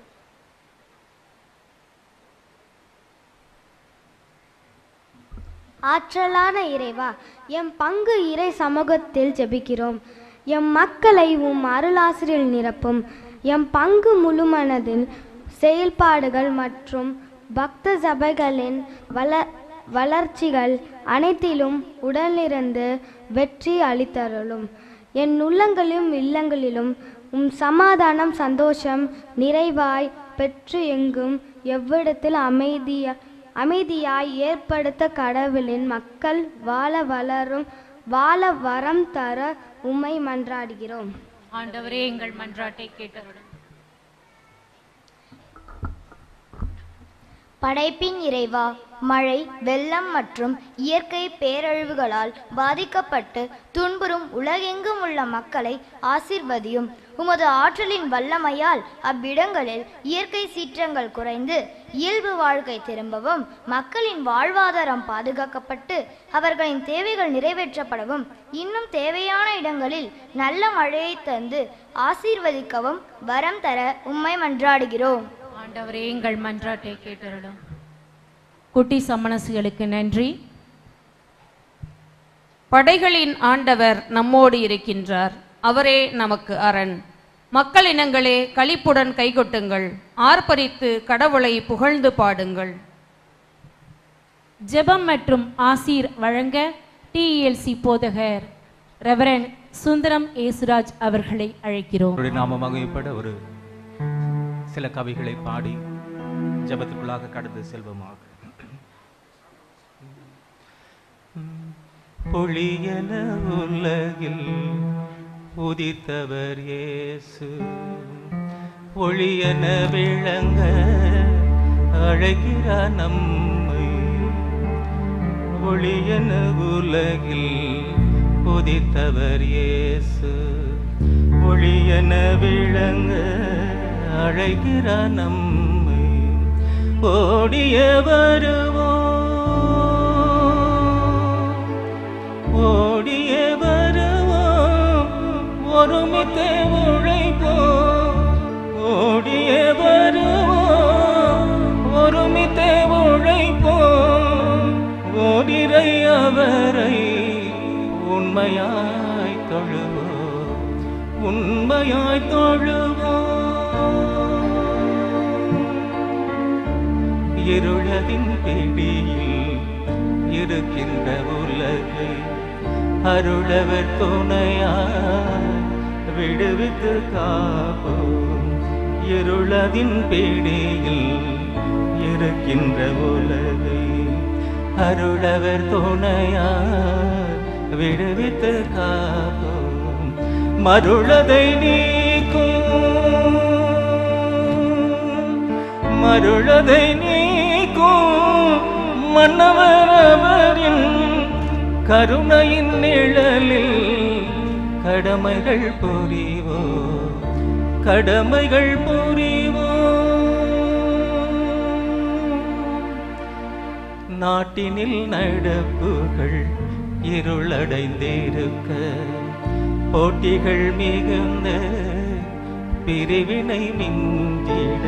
ஆற்றலான இறைவா, எம் பங்கு இறை சமூகத்தில் ஜெபிக்கிறோம். எம் மக்களை உம் அருளாசிரியில் நிரப்பும். எம் பங்கு முழுமனதில் செயல்பாடுகள் மற்றும் பக்த சபைகளின் வளர்ச்சிகள் அனைத்திலும் உடனிருந்து வெற்றி அளித்தருளும். என் உள்ளங்களிலும் இல்லங்களிலும் உம் சமாதானம் சந்தோஷம் நிறைவாய் பெற்று எங்கும் எவ்விடத்தில் அமைதியாய் ஏற்படுத்த கடவுளின் மக்கள் வாழ வரம் தர உம்மை மன்றாடுகிறோம். ஆண்டவரே, எங்கள் மன்றாட்டை கேட்டருளும். படைப்பின் இறைவா, மழை, வெள்ளம் மற்றும் இயற்கை பேரழிவுகளால் பாதிக்கப்பட்டு துன்புறும் உலகெங்கும் உள்ள மக்களை ஆசீர்வதியும். உமது ஆற்றலின் வல்லமையால் அவ்விடங்களில் இயற்கை சீற்றங்கள் குறைந்து இயல்பு வாழ்க்கை திரும்பவும், மக்களின் வாழ்வாதாரம் பாதுகாக்கப்பட்டு அவர்களின் தேவைகள் நிறைவேற்றப்படவும், இன்னும் தேவையான இடங்களில் நல்ல மழையை தந்து ஆசீர்வதிக்கவும் வரம் தர உம்மை மன்றாடுகிறோம். ஆண்டவரே, எங்கள் மன்றாட்டை கேட்டருளும். குட்டி சமணசுகளுக்கு நன்றி. படைகளின் ஆண்டவர் நம்மோடு இருக்கின்றார். அவரே நமக்கு அரண். மக்கள் இனங்களே, களிப்புடன் கைகொட்டுங்கள், ஆர்ப்பரித்து கடவுளை புகழ்ந்து பாடுங்கள். ஜெபம் மற்றும் ஆசீர் வழங்க TLC போதகர் ரெவரண்ட் சுந்தரம் ஏசுராஜ் அவர்களை அழைக்கிறோம். நாம மகிமைப்பட ஒரு சில கவிகளை பாடி ஜெபத்துக்குள்ளாக கடந்து செல்வமாக. பொழியன உலகில் உதித்தவர் இயேசு, ஒளியன விளங்க அழைக்கிறார் நம்மை. ஒளியன உலகில் உதித்தவர் இயேசு, ஒளியன விளங்க அழைக்கிறார் நம்மை. ஓடிய ஓடிய வருவோம், ஒருமித்தே உழைப்போம். ஓடிய வருவோம், ஒருமித்தே உழைப்போம். ஓடிரை அவரை உண்மையாய் தொழுவோம், உண்மையாய் தொழுவோம். இருளதின் பிடியில் இருக்கின்ற உலகை அருளவர் துணையாய் விடுவித்து காப்போம். இருளதின் பிடியில் இருக்கின்ற உலகை அருளவர் துணையாய் விடுவித்து காப்போம். மருளதை நீக்கும், மருளதை நீக்கும் மன்னவர் அவரின் கருணையின் நிழலில் கடமைகள் புரிவோம், கடமைகள் புரிவோம். நாட்டினில் நடப்புகள் இருளடைந்திருக்க, போட்டிகள் மிகுந்த பிரிவினை மிஞ்சிட.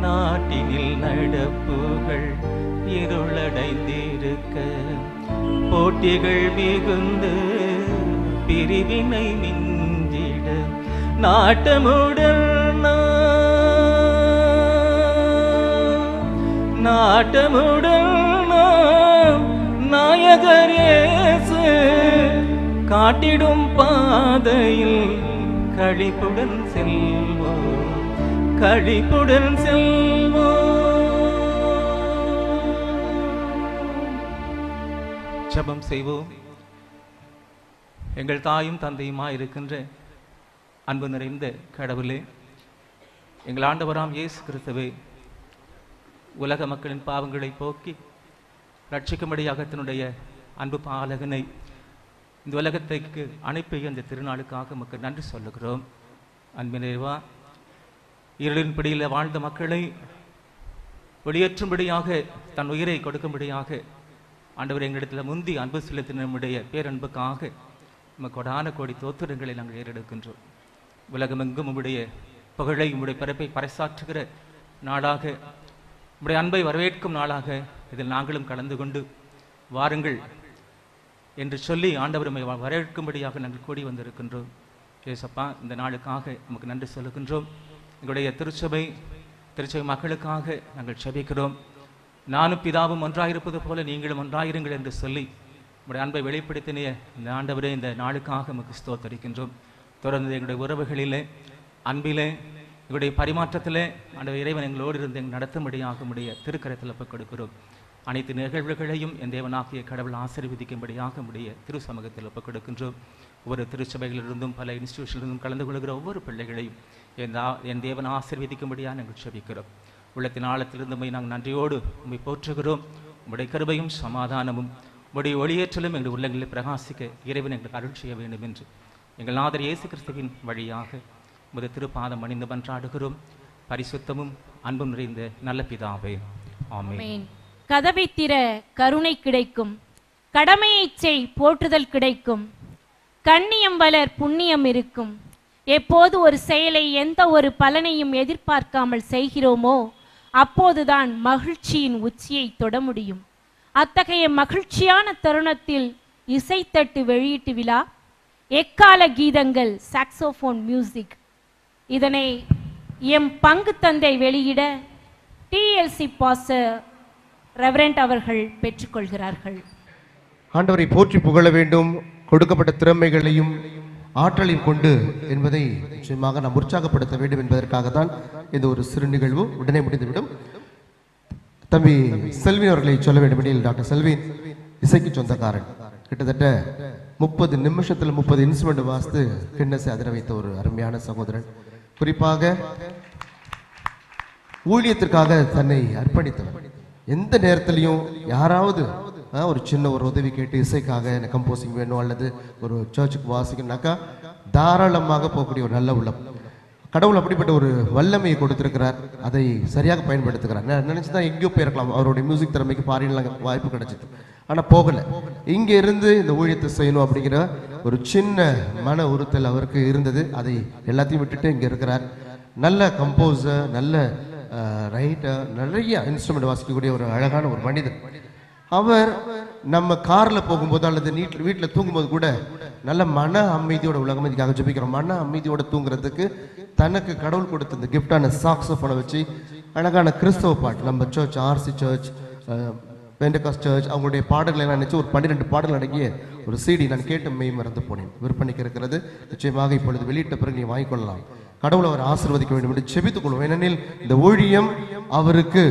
நாட்டினில் நடப்புகள் இருளடைந்திருக்க, போட்டிகள் மிகுந்த பிரிவினை மிஞ்சிட. நாட்டமுடன் நாயகர் இயேசு காட்டிடும் பாதையில் களிப்புடன் செல்வோம், களிப்புடன் செல்வோம். ஜெபம் செய்வோம். எங்கள் தாயும் தந்தையுமாய் இருக்கின்ற அன்பு நிறைந்த கடவுளே, எங்கள் ஆண்டவராம் இயேசு கிறிஸ்துவே, உலக மக்களின் பாவங்களை போக்கி ரட்சிக்கும்படியாக தன்னுடைய அன்பு பாலகனை இந்த உலகத்துக்கு அனுப்பிய இந்த திருநாளுக்காக நமக்கு நன்றி சொல்லுகிறோம். அன்பின் இறைவா, இருளின் பிடியில் வாழ்ந்த மக்களை வெளியேற்றும்படியாக தன் உயிரை கொடுக்கும்படியாக ஆண்டவர் எங்களிடத்தில் முந்தி அன்பு செலுத்தின நம்முடைய பேரன்புக்காக நமக்கு கொடான கோடி தோத்திரங்களை நாங்கள் ஏறெடுக்கின்றோம். உலகமெங்கும் உம்முடைய புகழை உம்முடைய பிறப்பை பறைசாற்றுகிற நாளாக, உம்முடைய அன்பை வரவேற்கும் நாளாக இதில் நாங்களும் கலந்து கொண்டு வாருங்கள் என்று சொல்லி ஆண்டவரை வரவேற்கும்படியாக நாங்கள் கூடி வந்திருக்கின்றோம். ஏசப்பா, இந்த நாளுக்காக நமக்கு நன்றி சொல்லுகின்றோம். எங்களுடைய திருச்சபை மக்களுக்காக நாங்கள் செபிக்கிறோம். நானும் பிதாவும் ஒன்றாயிருப்பது போல நீங்களும் ஒன்றாயிருங்கள் என்று சொல்லி உங்களுடைய அன்பை வெளிப்படுத்தின இந்த ஆண்டவரே, இந்த நாளுக்காக நமக்கு ஸ்தோத்தரிக்கின்றோம். தொடர்ந்து எங்களுடைய உறவுகளிலே, அன்பிலே, எங்களுடைய பரிமாற்றத்திலே ஆண்டவர் இறைவன் எங்களோடு இருந்து எங்கள் நடத்தும்படியாக உடைய திருக்கரத்தில் ஒப்புக் கொடுக்கிறோம். அனைத்து நிகழ்வுகளையும் என் தேவனாகிய கடவுள் ஆசீர்வதிக்கும்படியாக உடைய திரு சமூகத்தில் ஒப்புக் கொடுக்கின்றோம். ஒவ்வொரு திருச்சபைகளிலிருந்தும் பல இன்ஸ்டிடியூஷனிலிருந்தும் கலந்து கொள்கிற ஒவ்வொரு பிள்ளைகளையும் என் தேவன் ஆசீர்வதிக்கும்படியாக நாங்கள் செபிக்கிறோம். உள்ளத்தின் ஆழத்திலிருந்து நாங்கள் நன்றியோடு உம்மை போற்றுகிறோம். உம்முடைய கிருபையும் சமாதானமும் உம்முடைய ஒளியேற்றலும் எங்கள் உள்ளங்களில் பிரகாசிக்க இறைவன் எங்களுக்கு அருள் செய்ய வேண்டும் என்று எங்கள் நாதர் இயேசு கிறிஸ்துவின் வழியாக உமது திருப்பாதம் அணிந்து மன்றாடுகிறோம். பரிசுத்தமும் அன்பும் நிறைந்த நல்ல பிதாவே, ஆமென். கதவை திற கருணை கிடைக்கும், கடமையை செய் போற்றுதல் கிடைக்கும், கண்ணியம் வளர் புண்ணியம் இருக்கும். எப்போது ஒரு செயலை எந்த ஒரு பலனையும் எதிர்பார்க்காமல் செய்கிறோமோ அப்போதுதான் மகிழ்ச்சியின் உச்சியை தொட முடியும். அத்தகைய மகிழ்ச்சியான தருணத்தில் இசைத்தட்டு வெளியீட்டு விழா, எக்கால கீதங்கள், சாக்சோபோன் மியூசிக், இதனை எம் பங்கு தந்தை வெளியிட டிஎல்சி பாஸ்டர் ரெவரண்ட் அவர்கள் பெற்றுக்கொள்கிறார்கள். ஆண்டவரை போற்றி புகழ வேண்டும். கொடுக்கப்பட்ட திறமைகளையும் ஆற்றலையும் கொண்டு என்பதை நிச்சயமாக நாம் உற்சாகப்படுத்த வேண்டும் என்பதற்காக தான் இந்த ஒரு சிறு நிகழ்வு உடனே முடிந்துவிடும். தம்பி செல்வின் அவர்களை சொல்ல வேண்டும் எனில், டாக்டர் செல்வின் இசைக்கு சொந்தக்காரன். கிட்டத்தட்ட 30 நிமிஷத்தில் 30 இன்ஸ்ட்ருமெண்ட் வாசித்து கின்னஸை அதிர வைத்த ஒரு அருமையான சகோதரன். குறிப்பாக ஊழியத்திற்காக தன்னை அர்ப்பணித்தவர். எந்த நேரத்திலையும் யாராவது ஒரு சின்ன ஒரு உதவி கேட்டு இசைக்காக எனக்கு கம்போசிங் வேணும் அல்லது ஒரு சர்ச்சுக்கு வாசிக்கணும்னாக்கா தாராளமாக போகக்கூடிய ஒரு நல்ல உள்ளம். கடவுள் அப்படிப்பட்ட ஒரு வல்லமையை கொடுத்திருக்கிறார். அதை சரியாக பயன்படுத்துகிறார். நினைச்சுதான் எங்கேயோ போயிருக்கலாம். அவருடைய மியூசிக் திறமைக்கு பாரின்லாம் வாய்ப்பு கிடைச்சிது, ஆனால் போகலை. இங்கே இருந்து இந்த ஊழியத்தை செய்யணும் அப்படிங்கிற ஒரு சின்ன மன உறுத்தல் அவருக்கு இருந்தது. அதை எல்லாத்தையும் விட்டுட்டு இங்கே இருக்கிறார். நல்ல கம்போசர், நல்ல ரைட்டர், நிறைய இன்ஸ்ட்ருமெண்ட் வாசிக்கக்கூடிய ஒரு அழகான ஒரு மனிதன். அவர் நம்ம காரில் போகும்போது அல்லது வீட்டில் தூங்கும்போது கூட நல்ல மன அமைதியோட உலகமதிக்காக ஜெபிக்கிறோம். மன அமைதியோட தூங்குறதுக்கு தனக்கு கடவுள் கொடுத்த இந்த கிஃப்டான சாக்ஸோஃபோனை வச்சு அழகான கிறிஸ்தவ பாட்டு, நம்ம church, RC church, Pentecost church, அவங்களுடைய பாடல்களை நான் நினச்சி ஒரு 12 பாடல்கள் அடங்கிய ஒரு சிடி நான் கேட்டு மெய் மறந்து போனேன். விற்பனைக்கு இருக்கிறது. நிச்சயமாக இப்பொழுது வெளியிட்ட பிறகு நீ வாங்கிக்கொள்ளலாம். கடவுளை அவர் ஆசீர்வதிக்க வேண்டும் என்று செபித்துக் கொள்வோம். ஏனெனில் இந்த ஊழியம் அவருக்கு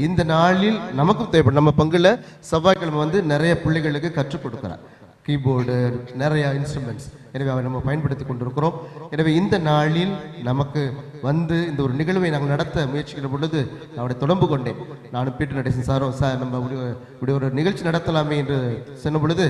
இந்த நாளில் நமக்கும் தேவைப்படும். நம்ம பங்குல செவ்வாய்க்கிழமை நிறைய பிள்ளைகளுக்கு கற்றுக் கொடுக்கிறார். கீபோர்டு, நிறைய இன்ஸ்ட்ருமெண்ட்ஸ். எனவே அவர் நம்ம பயன்படுத்தி கொண்டிருக்கிறோம். எனவே இந்த நாளில் நமக்கு இந்த ஒரு நிகழ்வை நாங்கள் நடத்த முயற்சிக்கிற பொழுது அவரை தொடர்பு கொண்டேன். நானும் பீட்டர் நடேசன் சாரும், சார் நம்ம இப்படி ஒரு நிகழ்ச்சி நடத்தலாமே என்று சொன்ன பொழுது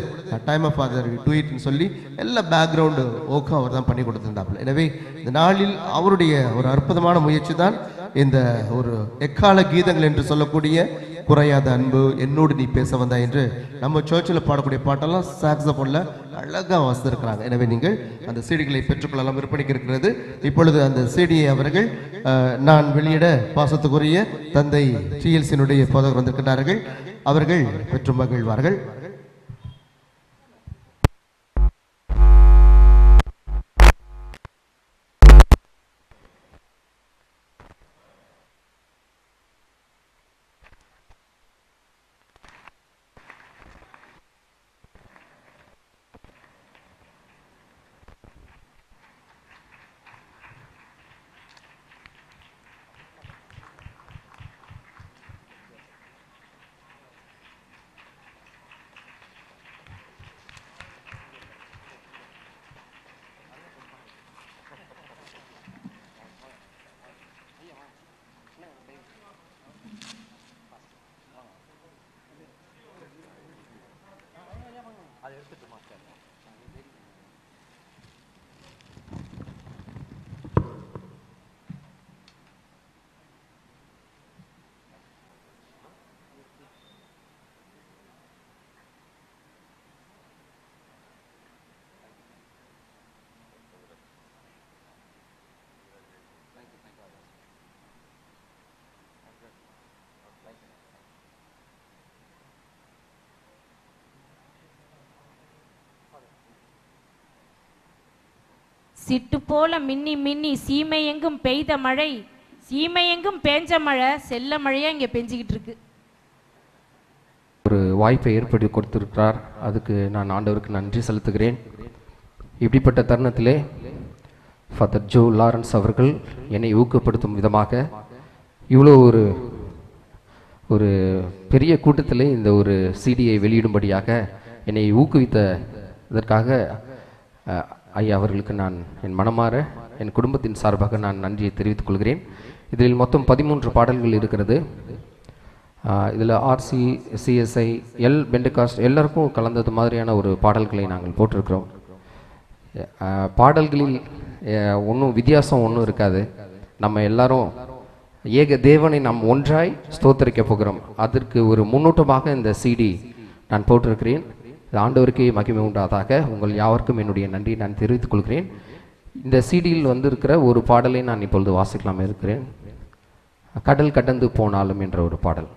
டைம் ஆஃப் ஃபாதர் டூ இட்னு சொல்லி எல்லா பேக்ரவுண்டு ஓக்கம் அவர் தான் பண்ணி கொடுத்திருந்தாப்புல. எனவே இந்த நாளில் அவருடைய ஒரு அற்புதமான முயற்சி தான் இந்த ஒரு எக்கால கீதங்கள் என்று சொல்லக்கூடிய குறையாத அன்பு, என்னோடு நீ பேச வந்தா என்று நம்ம சர்ச்சில் பாடக்கூடிய பாட்டெல்லாம் சாக்ஸோஃபோன்ல அழகாக வாசித்திருக்கிறாங்க. எனவே நீங்கள் அந்த சீடிகளை பெற்றுக்கொள்ளலாம். விற்பனைக்கு இருக்கிறது. இப்பொழுது அந்த சீடியை அவர்கள் நான் வெளியிட பாசத்துக்குரிய தந்தை டிஎல்சியினுடைய போதகர் வந்திருக்கிறார்கள். அவர்கள் பெற்று மகிழ்வார்கள். சிட்டு போல மின்னி மின்னி சீமை எங்கும் பெய்த மழை, சீமை எங்கும் பேஞ்ச மழை செல்ல மழையா இங்கே பெஞ்சிக்கிட்டு இருக்கு. ஒரு வாய்ப்பை ஏற்படுத்தி கொடுத்திருக்கிறார். அதுக்கு நான் ஆண்டவருக்கு நன்றி செலுத்துகிறேன். இப்படிப்பட்ட தருணத்திலே ஃபாதர் ஜோ லாரன்ஸ் அவர்கள் என்னை ஊக்கப்படுத்தும் விதமாக இவ்வளோ ஒரு பெரிய கூட்டத்திலே இந்த ஒரு சிடியை வெளியிடும்படியாக என்னை ஊக்குவித்ததற்காக ஐயா அவர்களுக்கு நான் என் மனமாற என் குடும்பத்தின் சார்பாக நான் நன்றியை தெரிவித்துக் கொள்கிறேன். இதில் மொத்தம் 13 பாடல்கள் இருக்கிறது. இதில் ஆர்சி, சிஎஸ்ஐ, பெண்டகாஸ்ட் எல்லாருக்கும் கலந்தது மாதிரியான ஒரு பாடல்களை நாங்கள் போட்டிருக்கிறோம். பாடல்களில் ஒன்றும் வித்தியாசம் ஒன்றும் இருக்காது. நம்ம எல்லாரும் ஏக தேவனை நாம் ஒன்றாய் ஸ்தோத்தரிக்க போகிறோம். அதற்கு ஒரு முன்னோட்டமாக இந்த சிடி நான் போட்டிருக்கிறேன். ஆண்டவருக்கே மகிமை உண்டாதாக. உங்கள் யாவருக்கும் என்னுடைய நன்றி நான் தெரிவித்துக் கொள்கிறேன். இந்த சிடியில் வந்திருக்கிற ஒரு பாடலை நான் இப்பொழுது வாசிக்கலாம் இருக்கிறேன். கடல் கடந்து போனாலும் என்ற ஒரு பாடல்.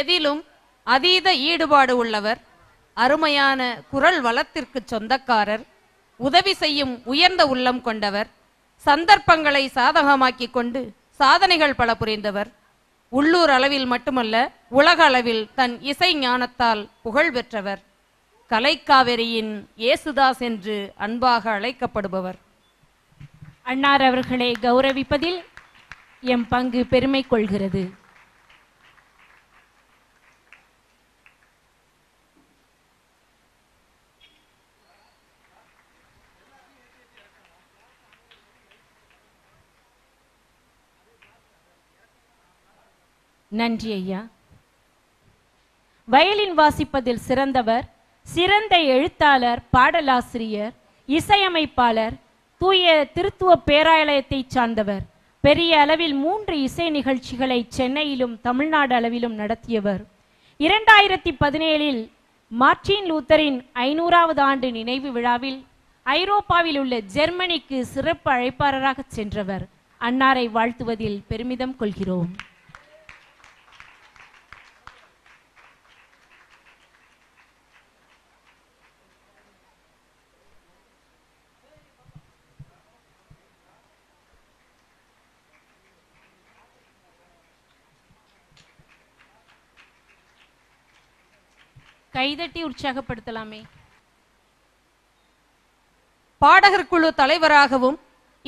எதிலும் அதீத ஈடுபாடு உள்ளவர், அருமையான குரல் வளத்திற்கு சொந்தக்காரர், உதவி செய்யும் உயர்ந்த உள்ளம் கொண்டவர், சந்தர்ப்பங்களை சாதகமாக்கிக் கொண்டு சாதனைகள் பல புரிந்தவர், உள்ளூர் அளவில் மட்டுமல்ல உலக அளவில் தன் இசை ஞானத்தால் புகழ் பெற்றவர், கலைக்காவிரியின் இயேசுதாஸ் என்று அன்பாக அழைக்கப்படுபவர். அன்னார் அவர்களை கௌரவிப்பதில் எம் பங்கு பெருமை கொள்கிறது. நன்றி ஐயா. வயலின் வாசிப்பதில் சிறந்தவர், சிறந்த எழுத்தாளர், பாடலாசிரியர், இசையமைப்பாளர், தூய திருத்துவ பேராலயத்தை சார்ந்தவர், பெரிய அளவில் 3 இசை நிகழ்ச்சிகளை சென்னையிலும் தமிழ்நாடு அளவிலும் நடத்தியவர். 2017 மார்ட்டின் லூத்தரின் 500வது ஆண்டு நினைவு விழாவில் ஐரோப்பாவில் உள்ள ஜெர்மனிக்கு சிறப்பு அழைப்பாளராக சென்றவர். அன்னாரை வாழ்த்துவதில் பெருமிதம் கொள்கிறோம். கைதட்டி உற்சாகப்படுத்தலாமே. பாடகர் குழு தலைவராகவும்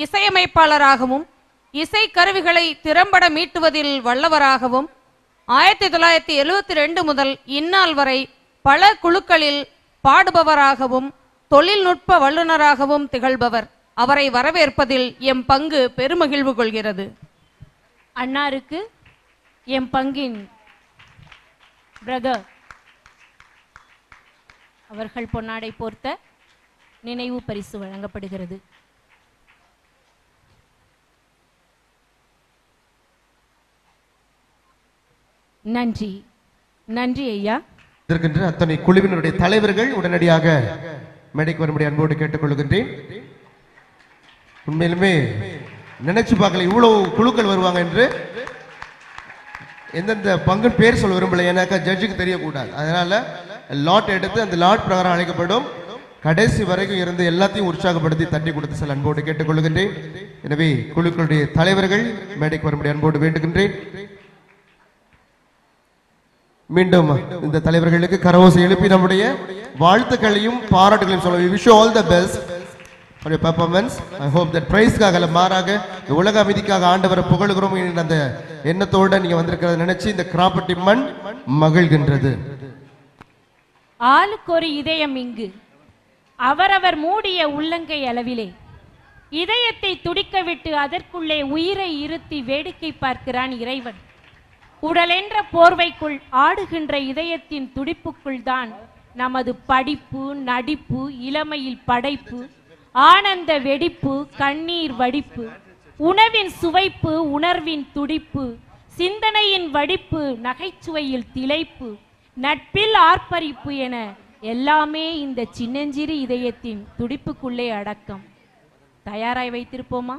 இசையமைப்பாளராகவும் இசை கருவிகளை திறம்பட மீட்டுவதில் வல்லவராகவும் 1972 முதல் இந்நாள் வரை பல குழுக்களில் பாடுபவராகவும் தொழில்நுட்ப வல்லுநராகவும் திகழ்பவர். அவரை வரவேற்பதில் எம் பங்கு பெருமகிழ்வு கொள்கிறது. அன்னாருக்கு எம் பங்கின் பிரதர் அவர்கள் பொன்னாடை போர்த்த நினைவு பரிசு வழங்கப்படுகிறது. நன்றி. நன்றி ஐயா. இருக்கின்ற அத்தனை குழுவினருடைய தலைவர்கள் உடனடியாக மேடைக்கு வரும்படி அன்போடு கேட்டுக்கொள்கின்றேன். உண்மையிலுமே நினைச்சு பார்க்கல இவ்வளவு குழுக்கள் வருவாங்க என்று. எந்தெந்த பங்கின் பேர் சொல்ல விரும்பல, ஏன்னாக்கா ஜட்ஜுக்கு தெரியக்கூடாது. அதனால லாட் எடுத்து அந்த லாட் பிரகாரம் அழைக்கப்படும். கடைசி வரைக்கும் இருந்து எல்லாத்தையும் உற்சாகப்படுத்தி தட்டி கொடுத்து செல்ல அன்போடு கேட்டுக்கொள்கின்றேன். எனவே குழுக்களுடைய தலைவர்கள் மேடைக்கு வரும்படி அன்போடு வேண்டுகின்றேன். மீண்டும் இந்த தலைவர்களுக்கு கரவோசை எழுப்பி நம்முடைய வாழ்த்துக்களையும் பாராட்டுகளையும் சொல்ல wish you all the best for your performance. I hope that praise-காக அல்ல மாறாக உலக அமைதிக்காக ஆண்டவரை புகழுகிறோம் என்ற அந்த எண்ணத்தோட நீங்க வந்திருக்கிறத நினைச்சு இந்த கிராப்பட்டி மண் மகிழ்கின்றது. ஆளுக்கு ஒரு இதயம் இங்கு அவரவர் மூடிய உள்ளங்கை அளவிலே இதயத்தை துடிக்க விட்டு அதற்குள்ளே உயிரை இருத்தி வேடிக்கை பார்க்கிறான் இறைவன். உடலென்ற போர்வைக்குள் ஆடுகின்ற இதயத்தின் துடிப்புக்குள் தான் நமது படிப்பு, நடிப்பு, இளமையில் படைப்பு, ஆனந்த வெடிப்பு, கண்ணீர் வடிப்பு, உணவின் சுவைப்பு, உணர்வின் துடிப்பு, சிந்தனையின் வடிப்பு, நகைச்சுவையில் திளைப்பு, நட்பில் ஆர்ப்பரிப்பு என எல்லாமே இந்த சின்னஞ்சிறு இதயத்தின் துடிப்புக்குள்ளே அடக்கம். தயாராய் வைத்திருப்போமா?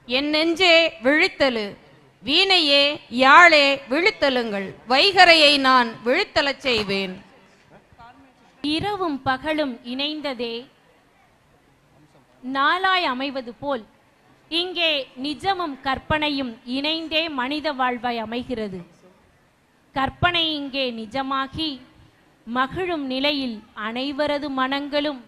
என் நெஞ்சே விழித்தலு, வீணையே யாழே விழித்தலுங்கள், வைகரையை நான் விழித்தலச் செய்வேன். இரவும் பகலும் இணைந்ததே நாளாய் அமைவது போல் இங்கே நிஜமும் கற்பனையும் இணைந்தே மனித வாழ்வாய் அமைகிறது. கற்பனை இங்கே நிஜமாகி மகிழும் நிலையில் அனைவரது மனங்களும்